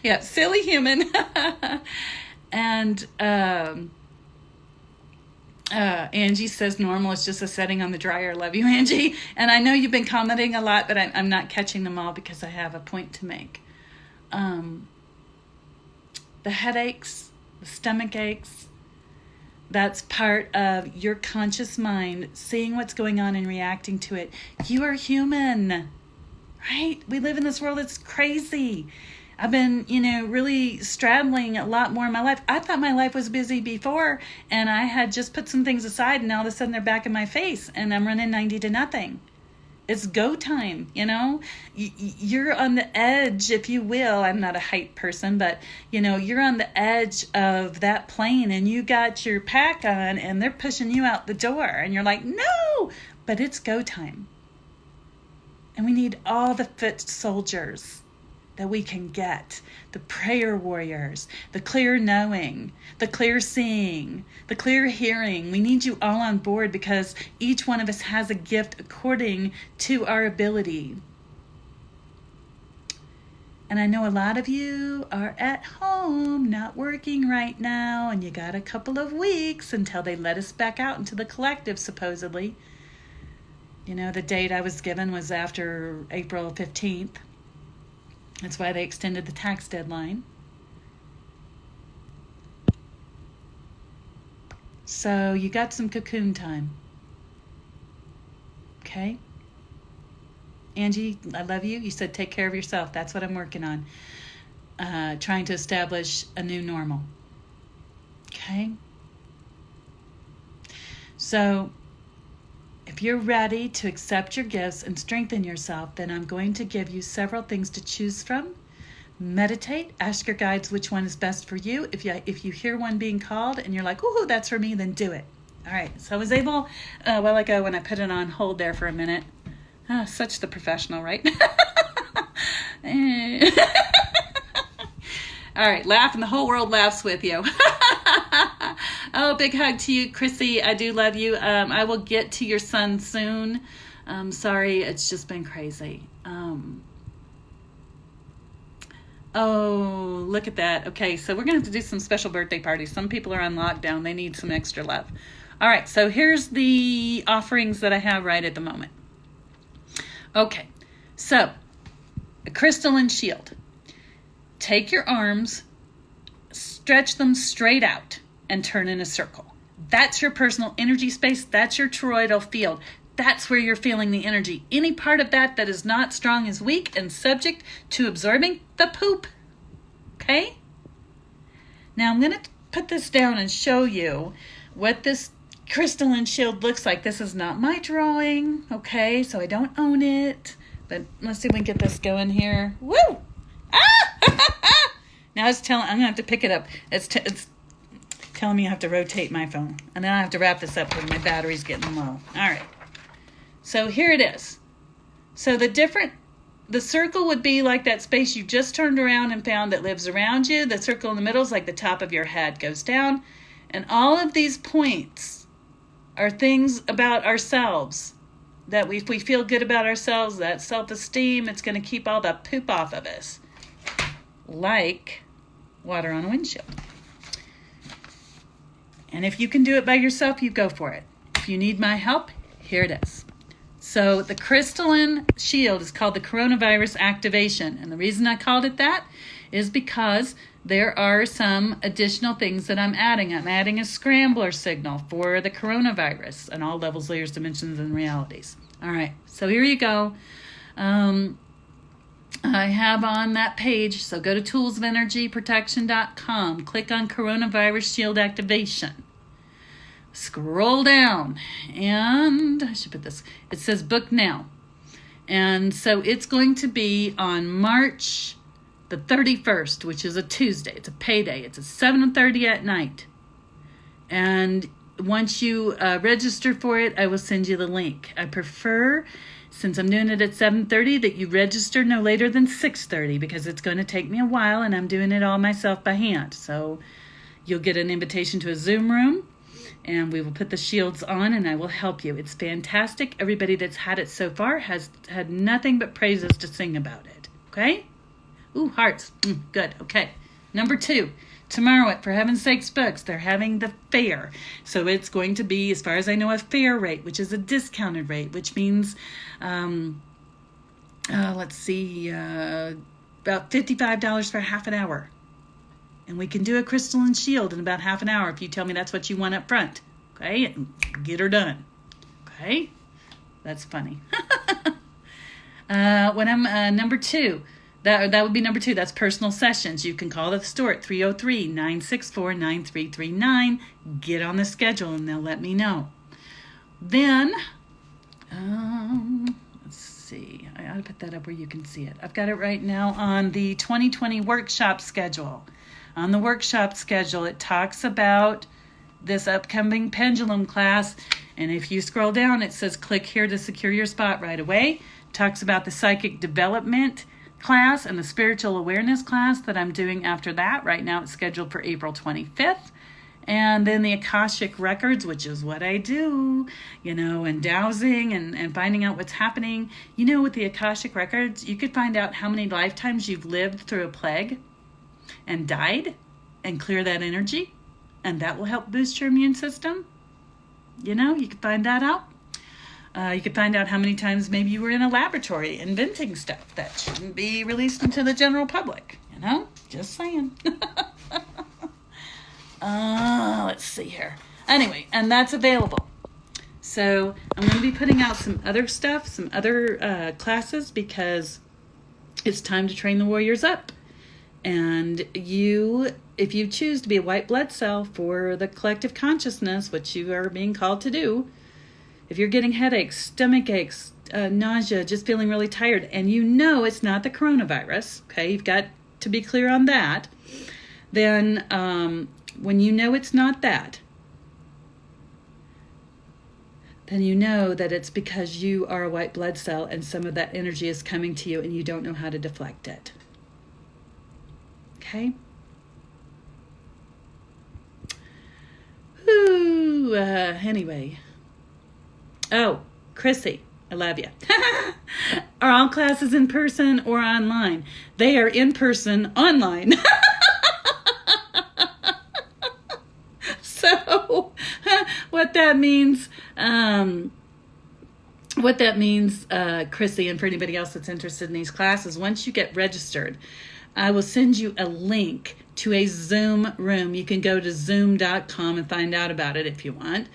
Yeah, silly human. And Angie says normal is just a setting on the dryer. Love you, Angie. And I know you've been commenting a lot, but I'm not catching them all because I have a point to make. The headaches, the stomach aches, that's part of your conscious mind seeing what's going on and reacting to it. You are human, right? We live in this world that's crazy. I've been, really straddling a lot more in my life. I thought my life was busy before, and I had just put some things aside, and all of a sudden they're back in my face, and I'm running 90-0. It's go time, You're on the edge, if you will. I'm not a height person, but, you're on the edge of that plane and you got your pack on and they're pushing you out the door. And you're like, no, but it's go time. And we need all the foot soldiers that we can get. The prayer warriors, the clear knowing, the clear seeing, the clear hearing. We need you all on board because each one of us has a gift according to our ability. And I know a lot of you are at home, not working right now, and you got a couple of weeks until they let us back out into the collective, supposedly. The date I was given was after April 15th. That's why they extended the tax deadline. So you got some cocoon time. Okay? Angie, I love you. You said take care of yourself. That's what I'm working on. Trying to establish a new normal. Okay? So if you're ready to accept your gifts and strengthen yourself, then I'm going to give you several things to choose from. Meditate. Ask your guides which one is best for you. If you hear one being called and you're like, ooh, that's for me, then do it. All right. So I was able, a while ago when I put it on hold there for a minute. Such the professional, right? All right. Laugh and the whole world laughs with you. Oh, big hug to you, Chrissy. I do love you. I will get to your son soon. Sorry, it's just been crazy. Oh, look at that. Okay, so we're going to have to do some special birthday parties. Some people are on lockdown. They need some extra love. All right, so here's the offerings that I have right at the moment. Okay, so a crystalline shield. Take your arms, stretch them straight out, and turn in a circle. That's your personal energy space. That's your toroidal field. That's where you're feeling the energy. Any part of that that is not strong is weak and subject to absorbing the poop. Okay? Now I'm going to put this down and show you what this crystalline shield looks like. This is not my drawing, okay? So I don't own it. But let's see if we can get this going here. Woo! Ah! Now it's telling, I'm going to have to pick it up. It's telling me I have to rotate my phone. And then I have to wrap this up because my battery's getting low. All right. So here it is. So the circle would be like that space you just turned around and found that lives around you. The circle in the middle is like the top of your head goes down. And all of these points are things about ourselves that if we feel good about ourselves, that self-esteem, it's going to keep all the poop off of us. Like water on a windshield. And if you can do it by yourself, you go for it. If you need my help, here it is. So the crystalline shield is called the coronavirus activation. And the reason I called it that is because there are some additional things that I'm adding. I'm adding a scrambler signal for the coronavirus and all levels, layers, dimensions, and realities. All right, so here you go. I have on that page, so go to toolsofenergyprotection.com, click on coronavirus shield activation. Scroll down, and I should put this, it says book now. And so it's going to be on March the 31st, which is a Tuesday. It's a payday. It's at 7:30 at night. And once you register for it, I will send you the link. I prefer, since I'm doing it at 7:30, that you register no later than 6:30 because it's going to take me a while and I'm doing it all myself by hand. So you'll get an invitation to a Zoom room. And we will put the shields on and I will help you. It's fantastic. Everybody that's had it so far has had nothing but praises to sing about it. Okay? Ooh, hearts. Good. Okay. Number 2. Tomorrow at For Heaven's Sakes Books, they're having the fair. So it's going to be, as far as I know, a fair rate, which is a discounted rate, which means, about $55 for half an hour. And we can do a crystalline shield in about half an hour if you tell me that's what you want up front. Okay? And get her done. Okay? That's funny. Number 2. That would be number 2. That's personal sessions. You can call the store at 303-964-9339. Get on the schedule and they'll let me know. Then, let's see. I ought to put that up where you can see it. I've got it right now on the 2020 workshop schedule. On the workshop schedule, it talks about this upcoming pendulum class. And if you scroll down, it says click here to secure your spot right away. It talks about the psychic development class and the spiritual awareness class that I'm doing after that. Right now it's scheduled for April 25th. And then the Akashic Records, which is what I do, and dowsing and finding out what's happening. With the Akashic Records, you could find out how many lifetimes you've lived through a plague and died and clear that energy, and that will help boost your immune system. You can find that out. You could find out how many times maybe you were in a laboratory inventing stuff that shouldn't be released into the general public. Just saying. Let's see here. Anyway, and that's available. So I'm going to be putting out some other stuff, some other classes, because it's time to train the warriors up. And if you choose to be a white blood cell for the collective consciousness, which you are being called to do, if you're getting headaches, stomach aches, nausea, just feeling really tired, and it's not the coronavirus, okay, you've got to be clear on that, then when it's not that, then that it's because you are a white blood cell and some of that energy is coming to you and you don't know how to deflect it. Okay? Anyway. Oh, Chrissy, I love you. Are all classes in person or online? They are in person, online. So, what that means, Chrissy, and for anybody else that's interested in these classes, once you get registered, I will send you a link to a Zoom room. You can go to zoom.com and find out about it if you want.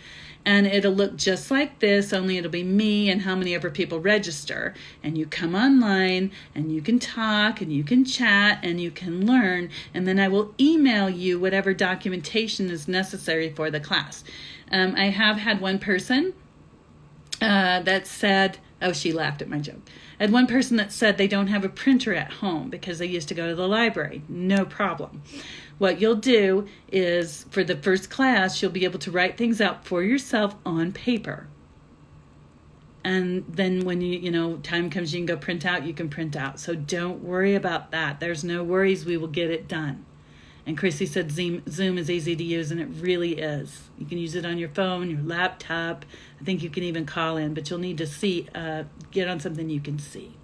And it'll look just like this, only it'll be me and how many ever people register. And you come online and you can talk and you can chat and you can learn. And then I will email you whatever documentation is necessary for the class. I have had one person that said, she laughed at my joke. I had one person that said they don't have a printer at home because they used to go to the library. No problem. What you'll do is, for the first class, you'll be able to write things out for yourself on paper. And then when time comes, you can go print out, you can print out. So don't worry about that. There's no worries. We will get it done. And Chrissy said Zoom is easy to use, and it really is. You can use it on your phone, your laptop. I think you can even call in, but you'll need to get on something you can see.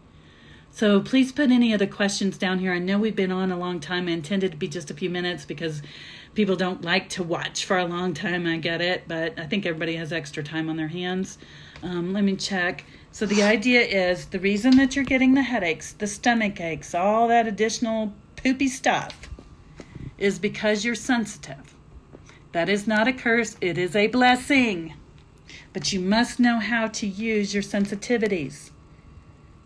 So please put any other questions down here. I know we've been on a long time. I intended to be just a few minutes because people don't like to watch for a long time. I get it, but I think everybody has extra time on their hands. Let me check. So the idea is the reason that you're getting the headaches, the stomach aches, all that additional poopy stuff is because you're sensitive. That is not a curse. It is a blessing. But you must know how to use your sensitivities.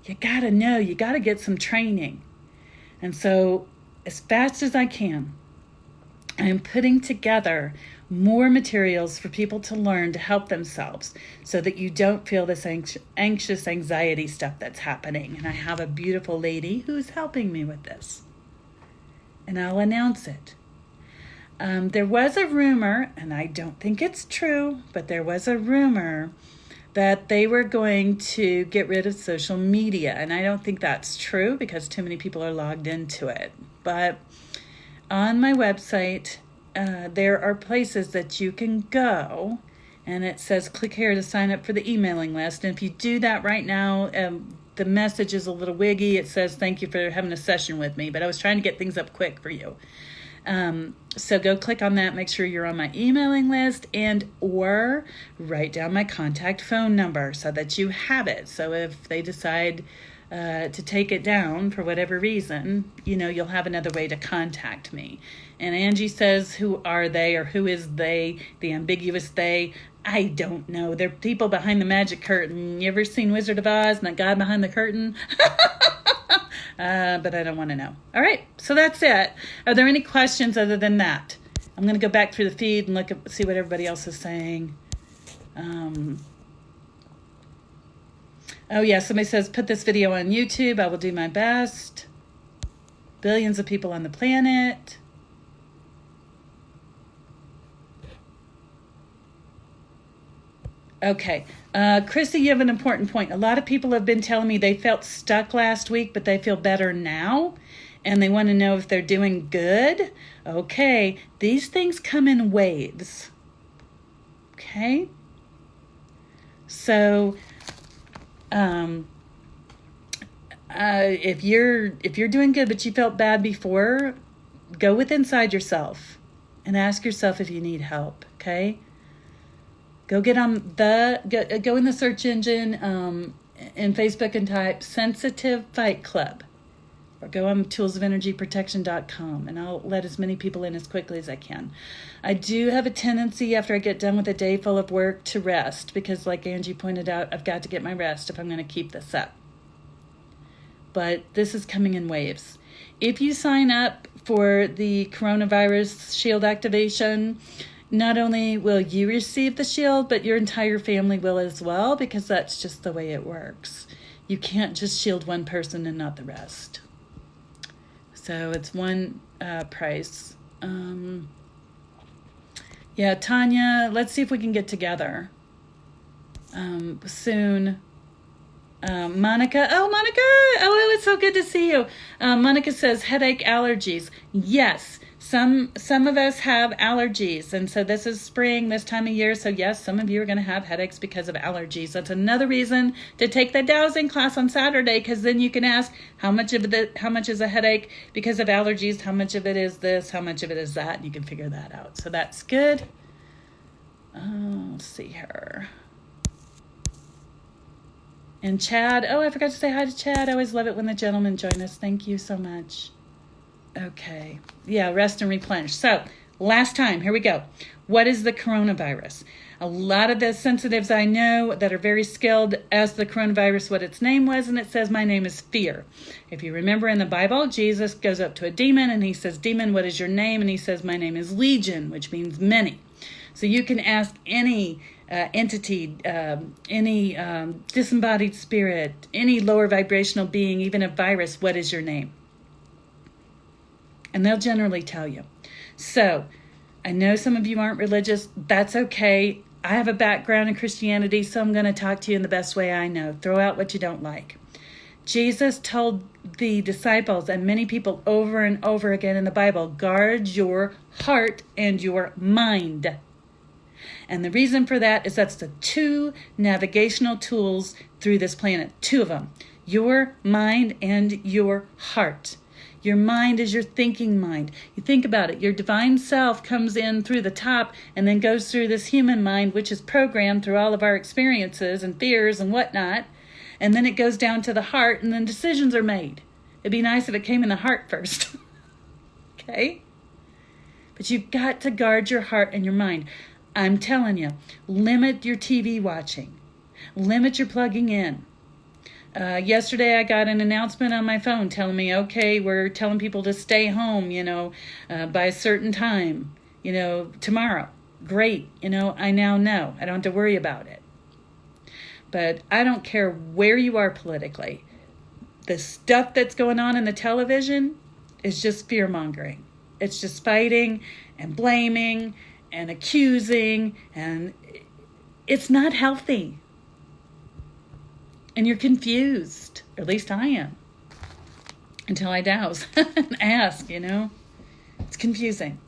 You gotta know, you gotta get some training. And so, as fast as I can, I'm putting together more materials for people to learn to help themselves so that you don't feel this anxious anxiety stuff that's happening. And I have a beautiful lady who's helping me with this. And I'll announce it. There was a rumor, and I don't think it's true, but there was a rumor that they were going to get rid of social media. And I don't think that's true because too many people are logged into it. But on my website, there are places that you can go, and it says click here to sign up for the emailing list. And if you do that right now, the message is a little wiggy. It says thank you for having a session with me, but I was trying to get things up quick for you. So go click on that, make sure you're on my emailing list, or write down my contact phone number so that you have it. So if they decide to take it down for whatever reason, you'll have another way to contact me. And Angie says, who are they, or who is they, the ambiguous they? I don't know. They're people behind the magic curtain. You ever seen Wizard of Oz and that guy behind the curtain? But I don't want to know. All right, so that's it. Are there any questions other than that? I'm going to go back through the feed and see what everybody else is saying. Oh, yeah, somebody says, put this video on YouTube. I will do my best. Billions of people on the planet. Okay. Chrissy, you have an important point. A lot of people have been telling me they felt stuck last week, but they feel better now, and they want to know if they're doing good. Okay. These things come in waves. Okay. So, if you're doing good, but you felt bad before, go inside yourself and ask yourself if you need help. Okay. Go get on go in the search engine in Facebook and type Sensitive Fight Club. Or go on toolsofenergyprotection.com, and I'll let as many people in as quickly as I can. I do have a tendency after I get done with a day full of work to rest, because like Angie pointed out, I've got to get my rest if I'm going to keep this up. But this is coming in waves. If you sign up for the coronavirus shield activation, not only will you receive the shield, but your entire family will as well, because that's just the way it works. You can't just shield one person and not the rest. So it's one price. Yeah, Tanya, let's see if we can get together soon. Monica, Monica, it's so good to see you. Monica says headache, allergies. Yes, some of us have allergies, and so this is spring, this time of year. So yes, some of you are going to have headaches because of allergies. That's another reason to take the dowsing class on Saturday, because then you can ask how much is a headache because of allergies, how much of it is this, how much of it is that, and you can figure that out. So that's good. Let's see here. And Chad, I forgot to say hi to Chad. I always love it when the gentlemen join us. Thank you so much. Okay. Yeah, rest and replenish. So, last time, here we go. What is the coronavirus? A lot of the sensitives I know that are very skilled ask the coronavirus what its name was, and it says, my name is fear. If you remember in the Bible, Jesus goes up to a demon, and he says, demon, what is your name? And he says, my name is Legion, which means many. So you can ask any entity, any disembodied spirit, any lower vibrational being, even a virus, what is your name? And they'll generally tell you. So I know some of you aren't religious. That's okay. I have a background in Christianity, so I'm going to talk to you in the best way I know. Throw out what you don't like. Jesus told the disciples and many people over and over again in the Bible, guard your heart and your mind. And the reason for that is that's the two navigational tools through this planet. Two of them. Your mind and your heart. Your mind is your thinking mind. You think about it. Your divine self comes in through the top and then goes through this human mind, which is programmed through all of our experiences and fears and whatnot. And then it goes down to the heart, and then decisions are made. It'd be nice if it came in the heart first. Okay? But you've got to guard your heart and your mind. I'm telling you, limit your TV watching. Limit your plugging in. Yesterday I got an announcement on my phone telling me, okay, we're telling people to stay home, by a certain time, tomorrow. Great. I now know. I don't have to worry about it. But I don't care where you are politically. The stuff that's going on in the television is just fear-mongering. It's just fighting and blaming and accusing, and it's not healthy. And you're confused, or at least I am, until I douse and ask, It's confusing.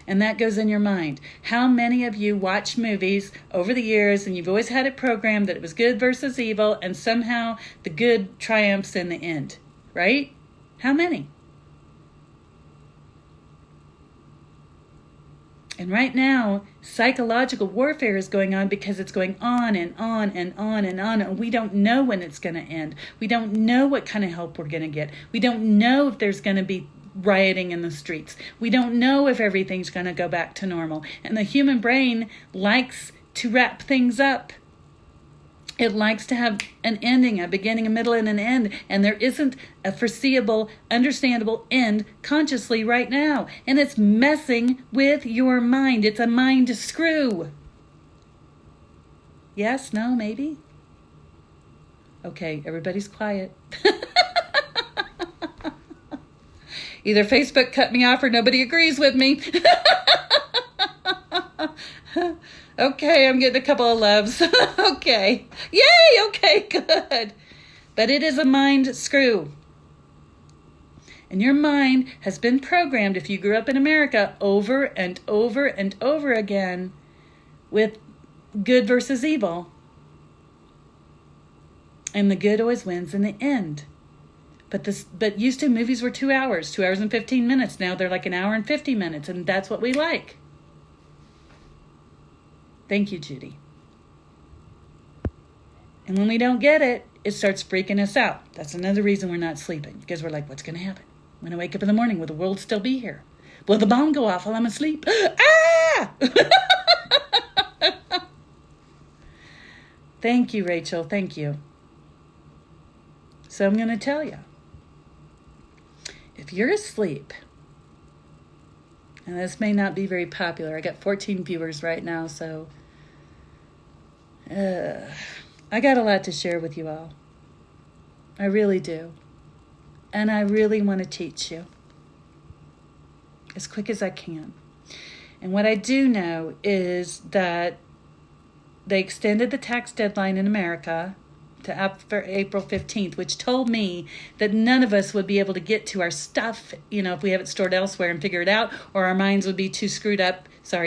And that goes in your mind. How many of you watch movies over the years and you've always had it programmed that it was good versus evil, and somehow the good triumphs in the end, right? How many? And right now, psychological warfare is going on because it's going on and on and on and on, and we don't know when it's going to end. We don't know what kind of help we're going to get. We don't know if there's going to be rioting in the streets. We don't know if everything's going to go back to normal. And the human brain likes to wrap things up. It likes to have an ending, a beginning, a middle, and an end. And there isn't a foreseeable, understandable end consciously right now. And it's messing with your mind. It's a mind screw. Yes? No? Maybe? Okay, everybody's quiet. Either Facebook cut me off or nobody agrees with me. Okay, I'm getting a couple of loves. Okay. Yay! Okay, good. But it is a mind screw. And your mind has been programmed, if you grew up in America, over and over and over again with good versus evil. And the good always wins in the end. But used to, movies were 2 hours, 2 hours and 15 minutes. Now they're like an hour and 50 minutes, and that's what we like. Thank you, Judy. And when we don't get it, it starts freaking us out. That's another reason we're not sleeping, because we're like, what's going to happen? When I wake up in the morning, will the world still be here? Will the bomb go off while I'm asleep? Ah! Thank you, Rachel. Thank you. So I'm going to tell you, if you're asleep, and this may not be very popular. I got 14 viewers right now, so I got a lot to share with you all. I really do. And I really want to teach you as quick as I can. And what I do know is that they extended the tax deadline in America to after April 15th, which told me that none of us would be able to get to our stuff, if we have it stored elsewhere and figure it out, or our minds would be too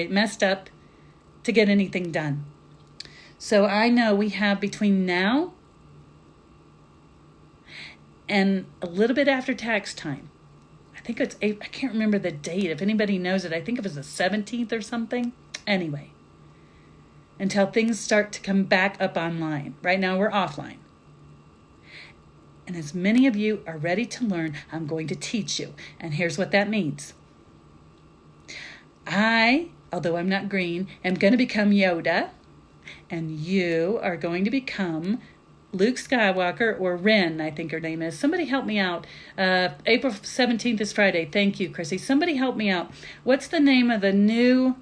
messed up to get anything done. So I know we have between now and a little bit after tax time. I think it's I can't remember the date. If anybody knows it, I think it was the 17th or something. Anyway, until things start to come back up online. Right now we're offline. And as many of you are ready to learn, I'm going to teach you. And here's what that means. I, although I'm not green, am going to become Yoda. And you are going to become Luke Skywalker, or Ren, I think her name is. Somebody help me out. April 17th is Friday. Thank you, Chrissy. Somebody help me out. What's the name of the new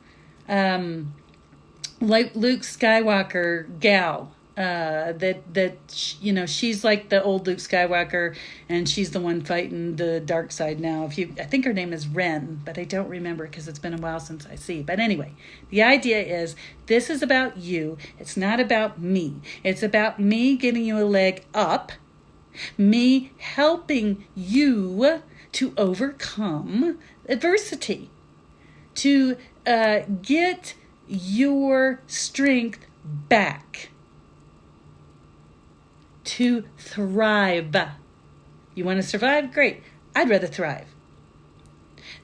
Luke Skywalker gal? She's like the old Luke Skywalker, and she's the one fighting the dark side now. I think her name is Ren, but I don't remember because it's been a while since I see. But anyway, the idea is this is about you. It's not about me. It's about me giving you a leg up, me helping you to overcome adversity, to get your strength back, to thrive. You want to survive? Great. I'd rather thrive.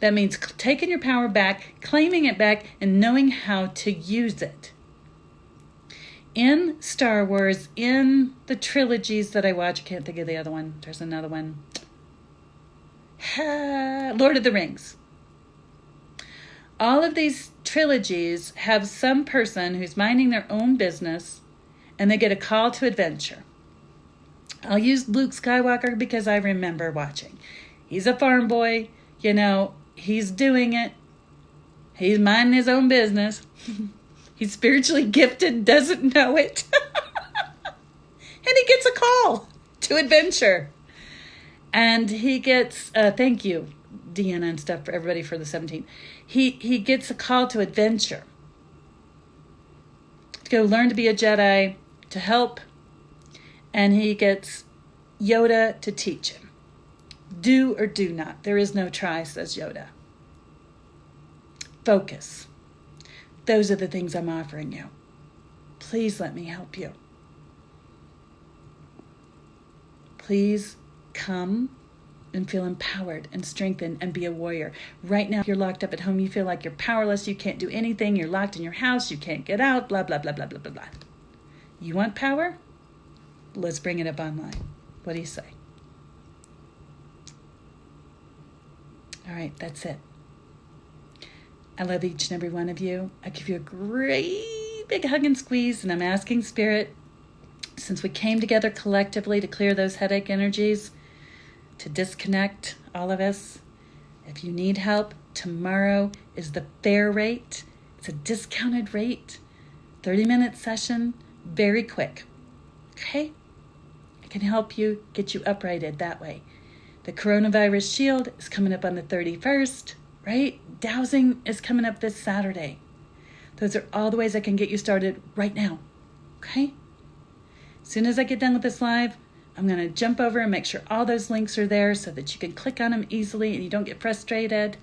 That means taking your power back, claiming it back, and knowing how to use it. In Star Wars, in the trilogies that I watch, I can't think of the other one. There's another one. Lord of the Rings. All of these trilogies have some person who's minding their own business, and they get a call to adventure. I'll use Luke Skywalker because I remember watching. He's a farm boy, he's doing it. He's minding his own business. He's spiritually gifted, doesn't know it. And he gets a call to adventure. And he gets, thank you, Deanna and stuff, for everybody for the 17th. He gets a call to adventure. To go learn to be a Jedi, to help. And he gets Yoda to teach him. Do or do not. There is no try, says Yoda. Focus. Those are the things I'm offering you. Please let me help you. Please come and feel empowered and strengthened and be a warrior. Right now, you're locked up at home. You feel like you're powerless. You can't do anything. You're locked in your house. You can't get out. Blah, blah, blah, blah, blah, blah, blah. You want power? Let's bring it up online. What do you say? All right, that's it. I love each and every one of you. I give you a great big hug and squeeze, and I'm asking Spirit, since we came together collectively to clear those headache energies, to disconnect all of us, if you need help, tomorrow is the fair rate. It's a discounted rate. 30-minute session, very quick. Okay? I can help you get you uprighted that way. The coronavirus shield is coming up on the 31st, right? Dowsing is coming up this Saturday. Those are all the ways I can get you started right now. Okay? As soon as I get done with this live, I'm going to jump over and make sure all those links are there so that you can click on them easily and you don't get frustrated.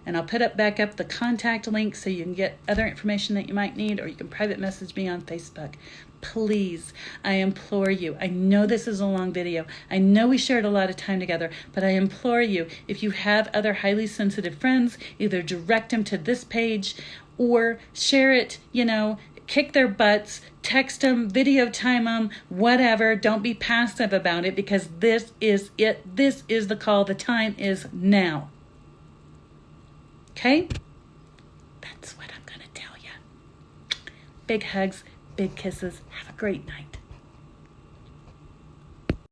And I'll put back up the contact link so you can get other information that you might need, or you can private message me on Facebook. Please, I implore you. I know this is a long video. I know we shared a lot of time together, but I implore you, if you have other highly sensitive friends, either direct them to this page or share it, kick their butts, text them, video time them, whatever. Don't be passive about it, because this is it. This is the call. The time is now. Okay? That's what I'm going to tell you. Big hugs, big kisses. Have a great night.